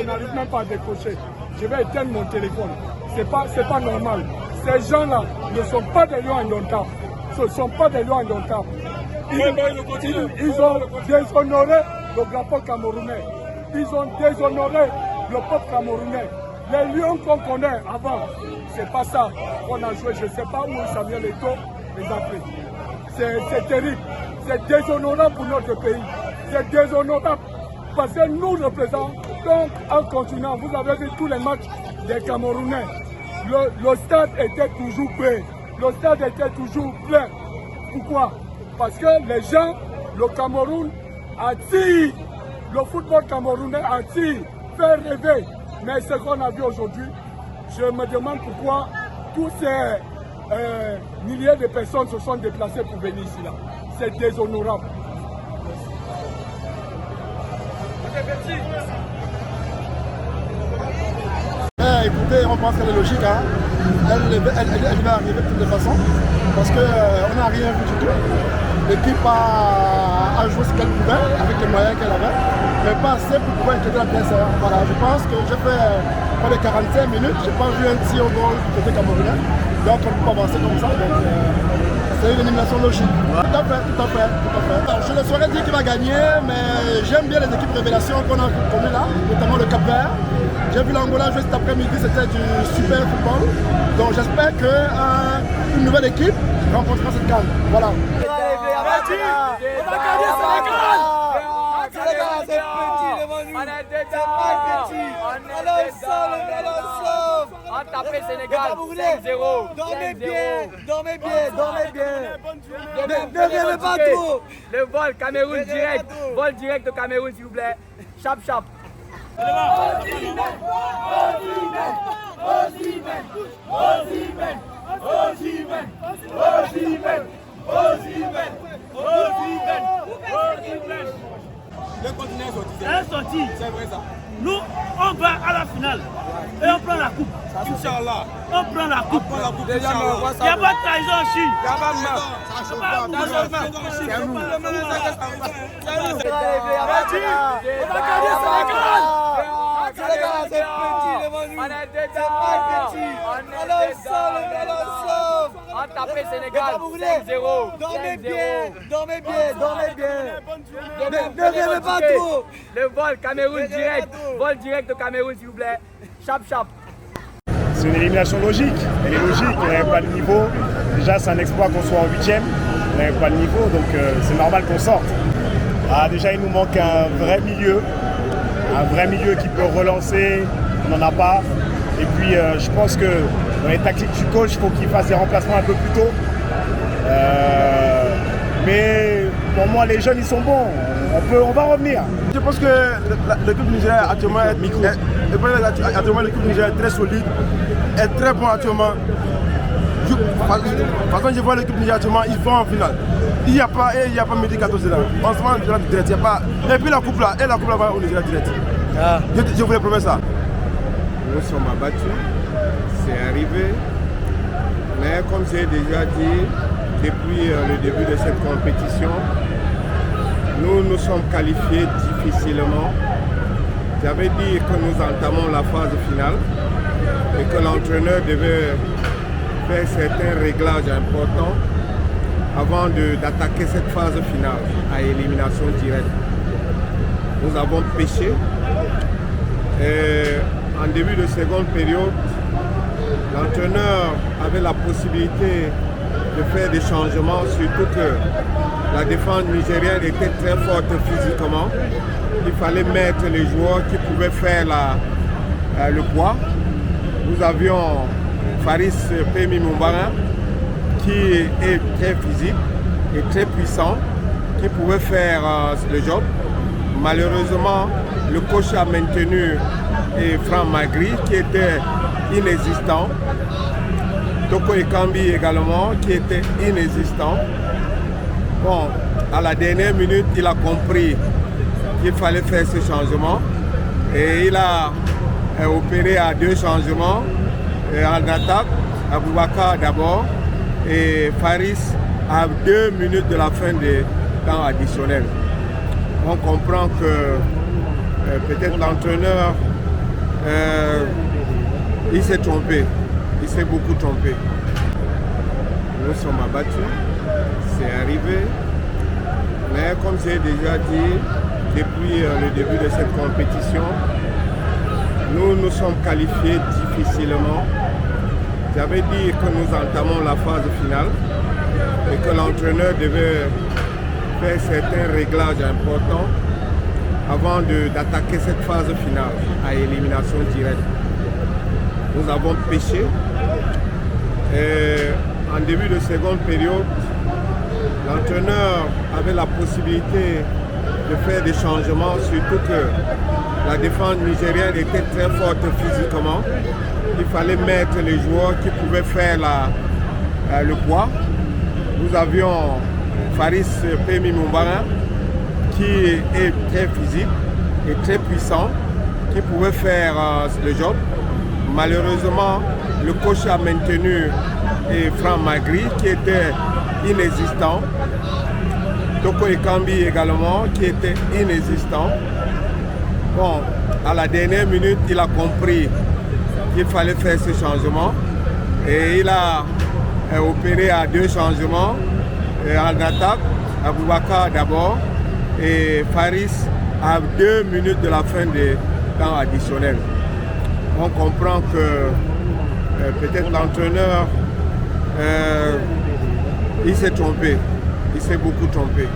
n'arrive même pas à décrocher. Je vais éteindre mon téléphone. C'est pas normal. Ces gens-là ne sont pas des lions indomptables. Ce ne sont pas des lions indomptables. Ils ont déshonoré le drapeau camerounais. Ils ont déshonoré le peuple camerounais. Les lions qu'on connaît avant, c'est pas ça qu'on a joué. Je ne sais pas où ça vient les taux, les Afriques. C'est terrible. C'est déshonorant pour notre pays. C'est déshonorant parce que nous représentons un continent. Vous avez vu tous les matchs des Camerounais. Le stade était toujours plein. Le stade était toujours plein. Pourquoi? Parce que les gens, le Cameroun attire. Le football camerounais attire, fait rêver. Mais ce qu'on a vu aujourd'hui, je me demande pourquoi tous ces milliers de personnes se sont déplacées pour venir ici. C'est déshonorable. Écoutez, on pense qu'elle est logique. Hein. Elle va arriver de toutes les façons. Parce qu'on n'a rien vu du tout. L'équipe a joué ce qu'elle pouvait, avec les moyens qu'elle avait, mais pas assez pour pouvoir intégrer la pièce. Voilà, je pense que j'ai fait près de 45 minutes, je n'ai pas vu un tir au goal du côté camerounais, donc on ne peut pas avancer comme ça. C'est une élimination logique. Tout à fait, tout à fait, tout à fait. Alors, je ne saurais dire qui va gagner, mais j'aime bien les équipes révélations qu'on a connues là, notamment le Cap-Vert. J'ai vu l'Angola jouer cet après-midi, c'était du super football. Donc j'espère qu'une nouvelle équipe rencontrera cette CAN. Voilà. On va gagner Sénégal! Sénégal, c'est petit devant nous. C'est pas petit. On a tapé Sénégal 5-0. Dormez bien. Ne rêvez pas trop. Le vol Cameroun direct. Vol direct au Cameroun, s'il vous plaît. Chap. Le continent est sorti. C'est vrai ça. Nous, on va à la finale et on prend la coupe. Inch'Allah. On prend la coupe. Il n'y a pas de trahison en Chine. Il n'y a pas de mal. On va gagner Sénégal. Sénégal, c'est petit devant nous. C'est pas petit. On a tapé Sénégal 5-0. Dormez bien. Ne rêvez pas trop. Le vol Cameroun direct. Vol direct au Cameroun, s'il vous plaît. Chap. C'est une élimination logique. Elle est logique, on n'avait pas le niveau. Déjà, c'est un exploit qu'on soit en 8e. On n'avait pas le niveau, donc c'est normal qu'on sorte. Déjà, il nous manque un vrai milieu. Un vrai milieu qui peut relancer. On n'en a pas. Et puis, je pense que dans les tactiques du coach, il faut qu'il fasse des remplacements un peu plus tôt. Mais pour moi, les jeunes, ils sont bons. On va revenir. Je pense que l'équipe nigérienne actuellement l'équipe nigérienne est très solide, est très bon actuellement. De toute façon, je vois l'équipe nigérienne actuellement, ils vont en finale. Il n'y a pas midi 14 là. On se voit en direct, il n'y a pas. Et puis la coupe là va au Nigeria direct. Je vous le promets ça. Nous sommes abattus, c'est arrivé. Mais comme j'ai déjà dit, depuis le début de cette compétition, nous nous sommes qualifiés difficilement. J'avais dit que nous entamons la phase finale et que l'entraîneur devait faire certains réglages importants avant d'attaquer cette phase finale à élimination directe. Nous avons péché. Et en début de seconde période, l'entraîneur avait la possibilité de faire des changements, surtout que la défense nigérienne était très forte physiquement. Il fallait mettre les joueurs qui pouvaient faire le poids. Nous avions Faris Pemi Mumbara qui est très physique et très puissant, qui pouvait faire le job. Malheureusement, le coach a maintenu Franck Magri qui était inexistant. Toko Ekambi également qui était inexistant. Bon, à la dernière minute, il a compris qu'il fallait faire ce changement et il a opéré à 2 changements en attaque, Aboubakar d'abord et Faris à 2 minutes de la fin des temps additionnels. On comprend que peut-être l'entraîneur il s'est trompé, il s'est beaucoup trompé. Nous sommes abattus, c'est arrivé, mais comme j'ai déjà dit, depuis le début de cette compétition, nous nous sommes qualifiés difficilement. J'avais dit que nous entamons la phase finale et que l'entraîneur devait faire certains réglages importants avant d'attaquer cette phase finale à élimination directe. Nous avons péché et en début de seconde période, l'entraîneur avait la possibilité de faire des changements, surtout que la défense nigérienne était très forte physiquement. Il fallait mettre les joueurs qui pouvaient faire le poids. Nous avions Faris Pemi Mumbara qui est très physique et très puissant, qui pouvait faire le job. Malheureusement, le coach a maintenu Franck Magri qui était inexistant. Toko Ekambi également qui était inexistant. Bon, à la dernière minute, il a compris qu'il fallait faire ce changement et il a opéré à 2 changements en attaque, Aboubakar d'abord et Faris à 2 minutes de la fin des temps additionnels. On comprend que peut-être l'entraîneur il s'est trompé, il s'est beaucoup trompé.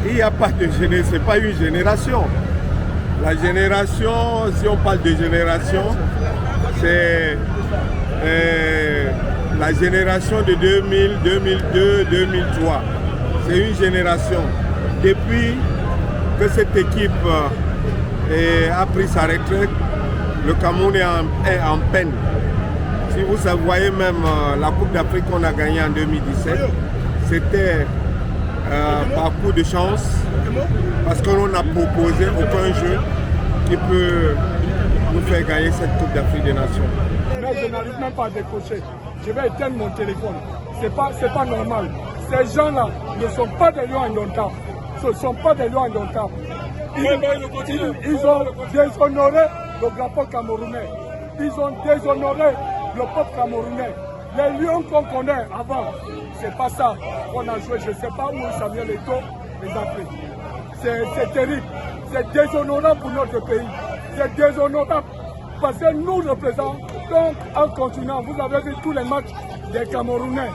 Il n'y a pas de génération, ce n'est pas une génération. La génération, si on parle de génération, c'est la génération de 2000, 2002, 2003. C'est une génération. Depuis que cette équipe a pris sa retraite, le Cameroun est en peine. Si vous voyez même la Coupe d'Afrique qu'on a gagnée en 2017, c'était par coup de chance, parce qu'on n'a proposé aucun jeu qui peut nous faire gagner cette Coupe d'Afrique des Nations. Mais je n'arrive même pas à décrocher. Je vais éteindre mon téléphone. C'est pas normal. Ces gens-là ne sont pas des lions indomptables. Ce ne sont pas des lions indomptables. Ils ont déshonoré le drapeau camerounais. Ils ont déshonoré le peuple camerounais. Les lions qu'on connaît avant, c'est pas ça qu'on a joué. Je ne sais pas où Samuel Eto'o les a fait. C'est terrible. C'est déshonorable pour notre pays. C'est déshonorable parce que nous représentons un continent. Vous avez vu tous les matchs des Camerounais.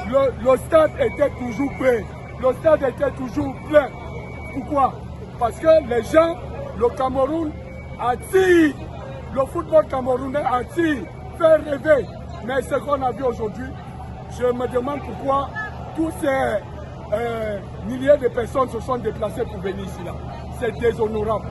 Le stade était toujours plein. Le stade était toujours plein. Pourquoi? Parce que les gens, le Cameroun attire. Le football camerounais attire, fait rêver. Mais ce qu'on a vu aujourd'hui, je me demande pourquoi tous ces milliers de personnes se sont déplacées pour venir ici. C'est déshonorable.